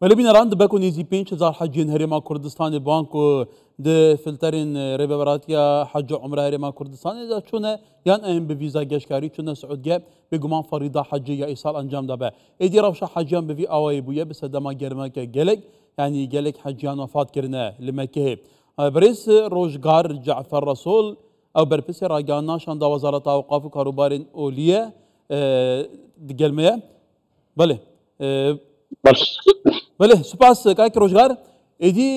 مەلبینە ڕان دەبەک و نێزی 5,000 حەجین هەرێما کوردستانی بانک و فلتەرین ڕێبەبەراتیە حەج و عومرە هەرێما کوردستانیدا چوونە یان ئەم بە ڤیزا گەشتکاری چوونە سعودیە بێگومان فەریدا حەجی یا ئیساڵ ئەنجام دەبێ ئێدی ڕەوشە حەجیان بڤی ئاوایی بووە بە سەردەما گەرمەکە گەلێک یعنی گەلێک حەجیان وەفاتکردنە لە مەکەهێ بەرێز ڕۆژگار جعفەر ڕەسوڵ ئەو بەرپرسی ڕاگەیاندناشاندا وەزارەتە ئەوقاف و کاروبارên ئۆلیە دگەلمەیە بەڵێ بله سپاس کاک ڕۆژگار ئێدی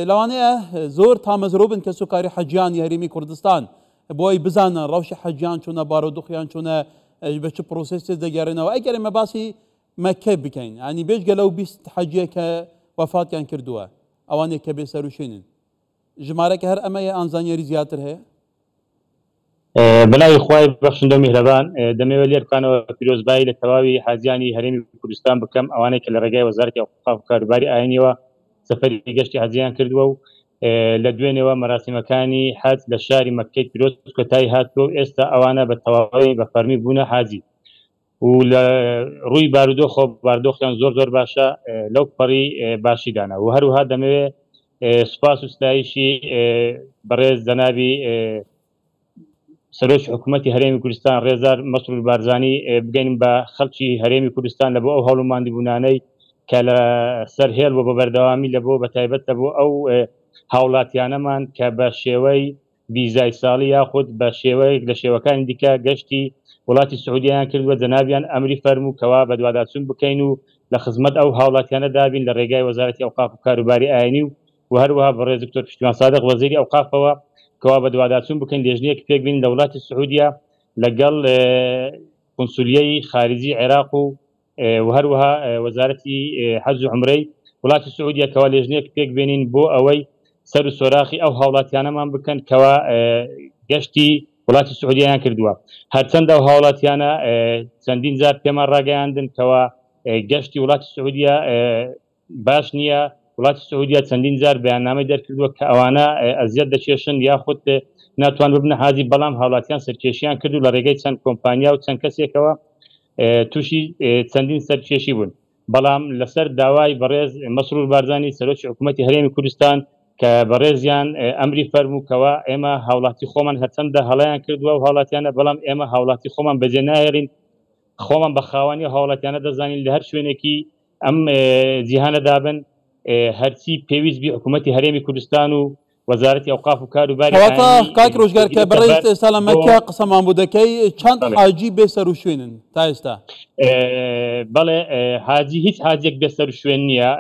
لەوانەیە زۆر تامەزرۆ بن کە سوکاری حەجیانی هەرێمی کوردستان بۆی بزانن ڕەوشی حەجیان چوونە بارودۆخیان چوونە بە چ پرۆسێسی دەگەڕێنەوە ئەگەر ئێمە باسی مەکە بکەین ینی بێژگە لەو 20 حەجیە کە وەفاتیان کردووە ئەوانێک کە بێسەروشێنن ژمارەکە هەر ئەمەیە ئانزانیاری زیاتر هەیە بەناوی خوای بەخشندە و میهرەبان دەمەوێت لێر بکانەوە پیرۆزبایی لە تەواوی حاجیانی هەرێمی کوردستان بکەم ئەوانەی کە لە ڕێگای وەزارەتی ئەوقاف و کاروباری ئاینیەوە سەفەری گەشتی حەجیان کردووە و لە دوێنێەوە مەراسیمەکانی حەج لە شاری مەککەی پیرۆز کۆتایی هاتووە و ئێستا ئەوانە بە تەواوی بە فەرمی بوونە حاجی و لە ڕووی بارودۆخۆ باردۆخیان زۆر باشە لەو پەڕی باشیدانە و هەروها دەمەوێت سوپاس و ستایشی بەڕێز جەنابی سەرۆکی حکوومەتی هەرێمی کوردستان ڕێزار مەسرور بارزانی بگەین بە خەڵکی هەرێمی کوردستان لە بۆ ئەو هەوڵوماندی بوونانەی کە لە سەر هێڵ بۆ بە بەردەوامی لە بۆ بەتایبەت لە بۆ ئەو هاوڵاتیانەمان کە بە شێوەی ڤیزای ساڵی یاخود بە شێوەیەک لە شێوەکانی دیکە گەشتی وڵاتی سعودیان کردووە جەنابیان ئەمری فەرموو کەوا بە دوواداچوون بکەین و لە خزمەت ئەو هاوڵاتیانە دابین لە ڕێگای وەزارەتی ئەوقاف و کاروباری ئاینی و هەروەها بەڕێز دکتۆر پشتیوان سادق وەزیری ئەوقافەوە کەوا بە دوواداچوون بکەین لێژنەیەک پێک بین لە وڵاتی سعودیا لەگەڵ قونسولیەی خارجی عێراق و هەروەها وەزارەتی حەج و عومرەی وڵاتی سعودیا کەوا لێژنەیەک پێک بێنین بۆ ئەوەی سەر و سۆراخی ئەو هاوڵاتیانەمان بکەن کەوا گەشتی وڵاتی سعودیان کردووە هەرچەندە ئەو هاوڵاتیانە چەندین جار پێمان ڕاگەیاندن کەوا گەشتی وڵاتی سعودیا باش نییە وڵاتی سعودیا چەندین جار بەیاننامەی دەرکردووە کە ئەوانە ئەزیەت دەکێشن یاخود ناتوان ببنە حاجی بەڵام هاوڵاتیان سەرکێشیان کردو لە ڕێگەی چەند کۆمپانیا و چەند کەسێکەوە تووشی چەندین سەرکێشی بوون بەڵام لەسەر داوای بەڕێز مەسرور بارزانی سەرۆکی حکوومەتی هەرێمی کوردستان کە بەڕێزیان ئەمری فەرمووکەوە ئێمە هاوڵاتی خۆمان هەرچەندە هەڵیان کردووە و هاوڵاتیانە بەڵام ئێمە هاوڵاتی خۆمان بەجێ نایێڕین خۆمان بە خاوەنی هاوڵاتیانە دەزانین لە هەر شوێنێکی ئەم جیهانە دابن هەرچی پێویست بی حکوومەتی هەرێمی کوردستان و وەزارەتی ئەوقاف و کاروباری کاک ڕۆژگار کە بەڕێز ئێستا لە مەککە قسەمان بوو دەکەی چەند حاجی بێسەر و شوێنن تا ئێستا بەڵێ حاجی هیچ حاجێک بێسەر و شوێن نییە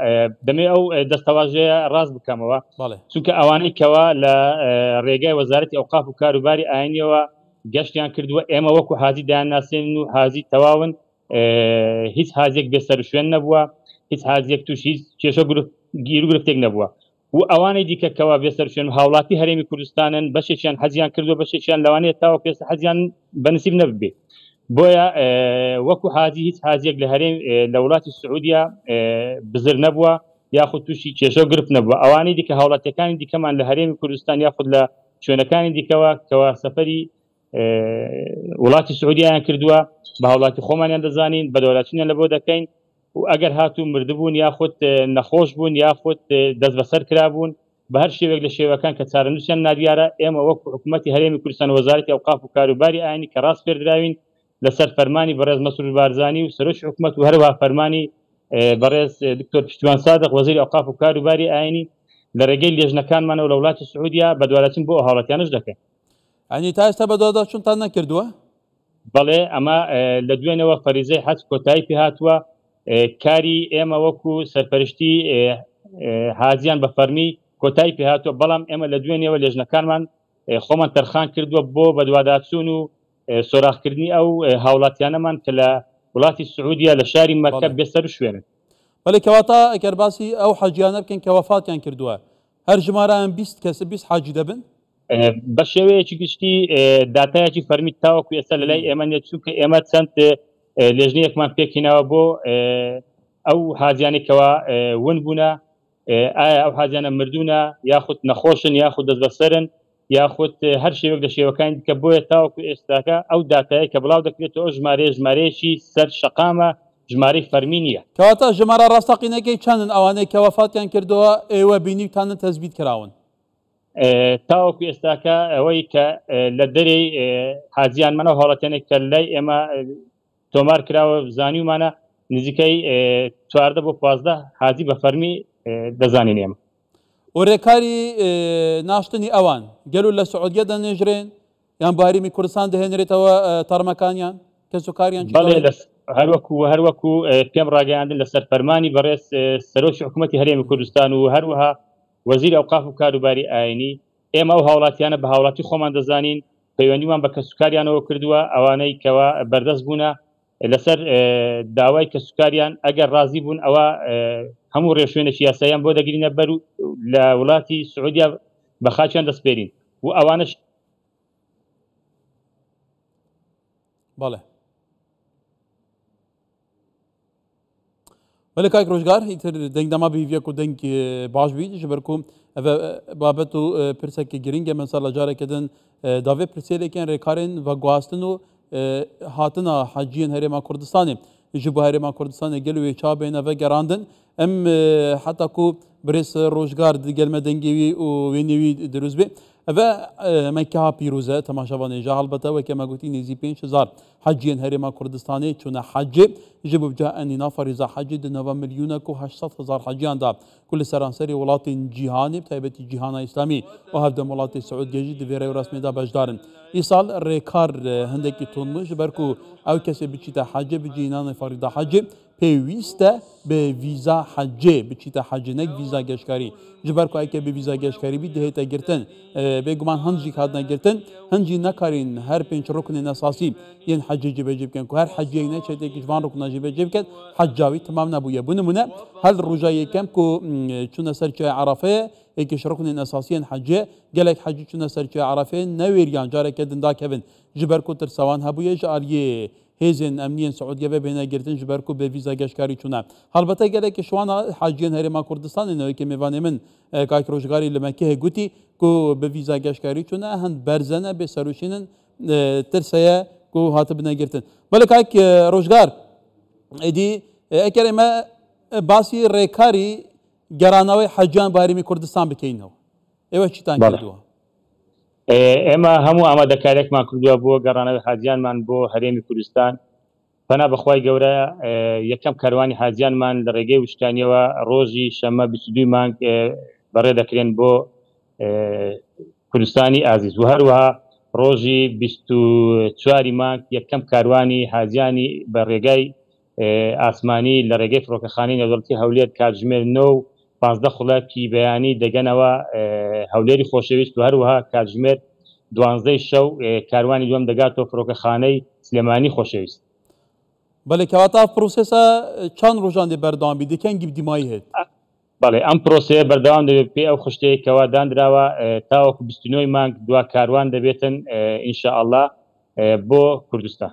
دەمێ ئەو دەستەواژەیە ڕاست بکەمەوە چونکە ئەوانەی کەوا لە ڕێگای وەزارەتی ئەوقاف و کاروباری ئاینیەوە گەشتیان کردووە ئێمە وەکو حاجی دایانناسێنن و حاجی تەواون هیچ حاجێک بێسەر و شوێن نەبووە هیچ حاجێک تووش هیچ کێشە گیر و گرفتێک نەبووە و ئەوانەی دیکەکەوا بێسەر شوێن هاوڵاتی هەرێمی کوردستانن بەشێکیان حەجیان کردو بەشێکیان لەوانەیە تاوە پێست حەجیان بەنسیب نەبێ بۆیە وەکو حاجی هیچ حاجێک لە هەرێم لە وڵاتی سعودیا بزر نەبووە یاخود تووشی کێشە و گرفت نەبووە ئەوانەی دیکە هاوڵاتیەکانی دیکەمان لە هەرێمی کوردستان یاخود لە شوێنەکانی دیکەوە کەوا سەفەری وڵاتی سعودیایان کردووە بە هاوڵاتی خۆمانیان دەزانین بە دەوڵاتیان لە بۆ دەکەین و ئەگەر هاتوو مردبوون یاخود نەخۆش بوون یاخود دەست بەسەر کرابوون بە هەر شێوێک لە شێوەکان کە چارەنووسیان نادیارە ئێمە وەکو حکوومەتی هەرێمی کوردستان وەزارەتی ئەوقاف و کاروباری ئاینی کە ڕاست پێدراوین لەسەر فەرمانی بەڕێز مەسرور بارزانی و سەرۆکی حکوومەت و هەروەها فەرمانی بەڕێز دکتۆر پشتیوان سادق وەزیری ئەوقاف و کاروباری ئاینی لە ڕێگەی لێژنەکانمانە و لە وڵاتی سعودیا بە دوواداچوون بۆ هاوڵاتیانش دەکەن ئەنی تا ئێستا بە دوواداچوونتان نەکردووە بەڵێ ئەمە لە دوێنەوە فەریزەی حەج کۆتایی پێ هاتووە کاری ئێمە وەکو سەرپەرشتی حاجیان بە فەرمی کۆتایی پێ هاتووە بەڵام ئێمە لە دوێنێەوە لێژنەکانمان خۆمان تەرخان کردووە بۆ بە دوواداچوون و سۆراخکردنی ئەو هاوڵاتیانەمان کە لە وڵاتی سعودیا لە شاری مەککە بێسەر شوێنن بەڵێ کەواتە ئەگەر باسی ئەو حەجیانە بکەین کە وەفاتیان کردووە هەر ژمارەیان 20 کەس 20 حاجی دەبن بە شێوەیەکی گشتی داتایەکی فەرمی تاوەکو ئێستا لە لای ئێمە نێت چونکە ئێمە چەند لێژنەیەکمان پێکینەوە بۆ ئەو حاجیانێکەوە ون بوونە ئایا ئەو حاجیانە مردوونە یاخود نەخۆشن یاخود دەست بەسەرن یاخود هەر شێوەک لە شێوەکانی دیکە بۆیە تاوەکو ئێستاکە ئەو داتایە کە بڵاو دەکرێتەوە ژمارەیەشی سەر شەقامە ژمارەی فەرمی نییە. کەواتە ژمارە ڕاستەقینەکەی چەندن ئەوانەی کە وەفاتیان کردووە ئێوە بینیتانە تەزبیت کراون؟ تاوەکو ئێستاکە ئەوەی کە لە دەرەی حاجیانمانە هەوڵەتێنێک کە لای ئێمە تۆمار کراوە زانیومانە نزیکەی 14 بۆ 15 حاجی بە فەرمی دەزانین ئێمە. وەرێکاری ناشتنی ئەوان گەلو لە سعودیە دەنێژرێن یان باریمی کوردستان دەهێنرێتەوە تەرمەکانیان کەس و کاریان هەروەکو پێم ڕاگەیاندن لەسەر فەرمانی بەڕێز سەرۆکی حکوومەتی هەرێمی کوردستان و هەروەها وەزیری ئەوقاف و کاروباری ئاینی ئێمە ئەو هاوڵاتیانە بە هاوڵاتی خۆمان دەزانین پەیوەندیمان بە کەسوکاریانەوە کردووە ئەوانەی کەوا بەردەست بوونە لەسەر داوای کەسوکاریان ئەگەر ڕازی بوون ئەوە هەموو ڕێشوێنێکی یاساییان بۆ دەگرینە بەر لە وڵاتی سعودیا بە خاچیان دەستپێرین و ئەوانش بەڵێ ولی کاک ڕۆژگار ئیتر دەنگدەما بهیڤەک و دەنگ باش بیت ji ber ku ev babet û pirsekê giring e mesela li carekidin davê pirsêlekên rêkarên veguhastin û hatina heciyên Herêma Kurdistanê ji bo Herêma Kurdistanê gel wê çabên ve gerandin em heta ku birêz Rojgar gelme dengê wî û wênê wî dirûz bê ev mekeha pîroz e temaşevanê ji helbete weke me gotî nêzî 5,000 heciyên Herêma Kurdistanê çûne hecê ji bo bicah enîna farîza hecê di nava milyûnek û 800,000 heciyan da ku li seranserê welatên cîhanê taybetî cîhana İslamî û hevdem welatê Suudiyê jî di vê rewresmê de beşdarin. Îsal rêkar hindekî tûnmiş ji ber ku ew kesê biçîte hecê bicî înanê farîda hecê pêwîst e bi vîza hecê biçîte hecê nek vîza geşkarî ji ber ku eke bi vîza geşkarî bî dihête girtin bêguman hin jî hatine girtin hin jî nekarîn her pênc ruknên esasî yên hecê cibêjê bikin ku her heciyek ne çêtekî ji van rukna cibêjê bikin hecca wî timam nebûye. Bu nimûne hel roja yekem ku çûne ser çaya Erafeyê êkî ji ruknên esasiyên hecê gelek hecî çûne ser çaya Erafeyê newêriyan careke din dakevin ji ber ku tirsewan hebûye ji aliyê hêzên emniyên Suudiyê ve bêne girtin ji ber ku bê vîza geşkarî çûne. Helbete gelekî şwana heciyên Herêma Kurdistanê newekê mêvanê min Kayk Rojgarî li Mekehê gotî ku bi vîza geşkarî çûne hin berzene bê serûşînin tirseye ku hatibine girtin. Belê Kayk Rojgar êdî eker ême basî rêkarî geranawê heciyan bi Herêmî Kurdistan bikeynew. Ew çîtan kiriduwa. ئێمە هەموو ئامادەکاریێکمان کردووە بۆ گەڕانەوەی حاجیانمان بۆ هەرێمی کوردستان پەنا بەخوای گەورە یەکەم کاروانی حاجیانمان لە ڕێگەی وشکانیەوە ڕۆژی شەمە 22 مانگ بەڕێ دەکرێن بۆ کوردستانی ئازیز و هەروەها ڕۆژی 24 مانگ یەکەم کاروانی حاجیانی بە ڕێگای ئاسمانی لە ڕێگەی فڕۆکەخانەی نێودەوڵەتی هەولێر کاتژمێر 9 15 خوڵەکی بەیانی دەگەنەوە هەولێری خۆشەویست و هەروەها کاتژمێر 12 شەو کاروانی دووەم دەگاتەوە فڕۆکەخانەی سلێمانی خۆشەویست. بەڵێ کەواتە پرۆسێسە چەند ڕۆژان دێ بەردەوام بی دەکەنگی دیمایی هێت. بەڵێ ئەم پرۆسەیە بەردەوام دەبێت پێ ئەو خشتەیەکەوە دانراوە تاوەکو 29 مانگ دوا کاروان دەبێتن ئینشاءالله بۆ کوردستان.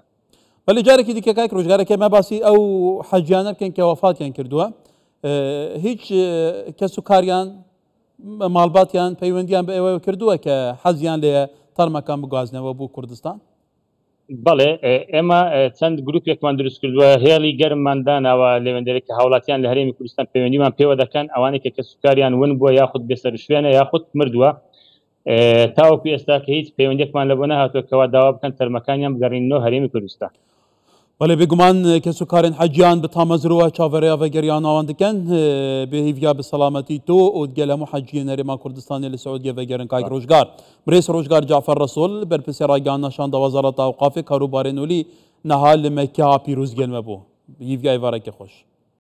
بەڵێ جارێکی دیکە کاک ڕۆژگارەکە مە باسی ئەو حەجیانە بکەن کە وەفاتیان کردووە هیچ کەس و کاریان ماڵباتیان پەیوەندیان بە ئێوە کردووە کە حەزیان لێ تەرمەکان بگوازنەوە بۆ کوردستان؟ بەڵێ ئێمە چەند گروپێکمان دروست کردووە هێڵی گەرممان داناوە لەوێندەرێک کە هاوڵاتیان لە هەرێمی کوردستان پەیوەندیمان پێوە دەکەن ئەوانێک کە کەسوکاریان ون بووە یاخود بێسەر شوێنە یاخود مردووە تاوەکو ئێستا کە هیچ پەیوەندێکمان لە بۆ نەهاتووە کەوا داوا بکەن تەرمەکانیان بگەڕێنەوە هەرێمی کوردستان. بەڵێ بێگومان کەس و کارên حەجیان bi tamezirûwa çaverêya vegeriyan awan dikin bê hîviya bi selametî to û digel hemû heciyên Herêma Kurdistanê li Suudiyê vegerin Kayk Rojgar. Birêz Rojgar Cafer Resul berpirsê ragihana şanda Wezareta Awqafê karûbarên Olî niha li Mekeha pîroz gelme bû. Hîviya êvarekê xweş.